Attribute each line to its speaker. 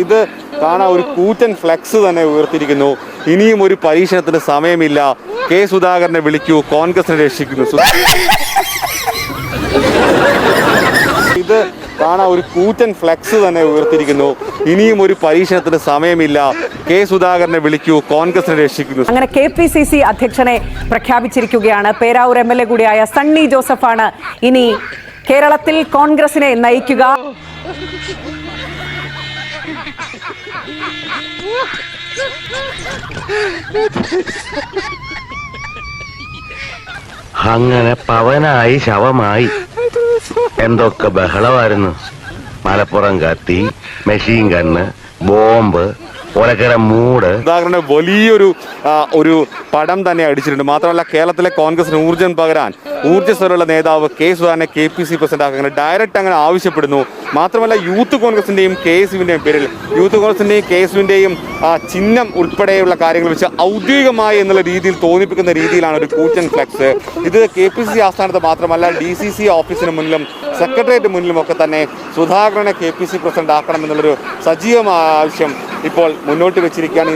Speaker 1: ഇത് കാണാൻ ഒരു കൂറ്റൻ ഫ്ലെക്സ് തന്നെ ഉയർത്തിയിരിക്കുന്നു. ഇനിയും ഒരു പരീക്ഷണത്തിന് സമയമില്ല. കെ സുധാകരനെ വിളിക്കൂ, കോൺഗ്രസിനെ രക്ഷിക്കുന്നു. ഇത് കാണാൻ ഒരു കൂറ്റൻ ഫ്ലെക്സ് തന്നെ ഉയർത്തിയിരിക്കുന്നു. ഇനിയും ഒരു പരീക്ഷണത്തിന് സമയമില്ല. കെ സുധാകരനെ വിളിക്കൂ, കോൺഗ്രസിനെ രക്ഷിക്കുന്നു.
Speaker 2: അങ്ങനെ KPCC അധ്യക്ഷനെ പ്രഖ്യാപിച്ചിരിക്കുകയാണ്. പേരാവൂർ MLA കൂടിയായ സണ്ണി ജോസഫാണ് ഇനി കേരളത്തിൽ കോൺഗ്രസിനെ നയിക്കുക.
Speaker 3: അങ്ങനെ പവനായി ശവമായി എന്തൊക്കെ ബഹളമായിരുന്നു. മലപ്പുറം കത്തി, മെഷീൻ ഗണ്ണ്, ബോംബ്, ഒലക്കര മൂട്.
Speaker 1: സുധാകരന്റെ വലിയൊരു പടം തന്നെ അടിച്ചിട്ടുണ്ട്. മാത്രമല്ല കേരളത്തിലെ കോൺഗ്രസിന് ഊർജ്ജം പകരാൻ ഊർജ്ജസ്വലുള്ള നേതാവ് കെ സുധാകരനെ KPCC പ്രസിഡന്റ് ആക്കാൻ ഡയറക്റ്റ് അങ്ങനെ ആവശ്യപ്പെടുന്നു. മാത്രമല്ല യൂത്ത് കോൺഗ്രസിന്റെയും KSUവിന്റെയും പേരിൽ യൂത്ത് കോൺഗ്രസിന്റെയും KSUവിന്റെയും ചിഹ്നം ഉൾപ്പെടെയുള്ള കാര്യങ്ങൾ വെച്ച് ഔദ്യോഗികമായി എന്നുള്ള രീതിയിൽ തോന്നിപ്പിക്കുന്ന രീതിയിലാണ് ഒരു കൂറ്റൻ ഫ്ലെക്സ്. ഇത് KPCC ആസ്ഥാനത്ത് മാത്രമല്ല DCC ഓഫീസിന് മുന്നിലും സെക്രട്ടേറിയറ്റ് മുന്നിലും ഒക്കെ തന്നെ സുധാകരനെ KPCC പ്രസിഡന്റ് ആക്കണം എന്നുള്ളൊരു സജീവമായ ആവശ്യം ഇപ്പോൾ മുന്നോട്ട് വെച്ചിരിക്കുകയാണ്.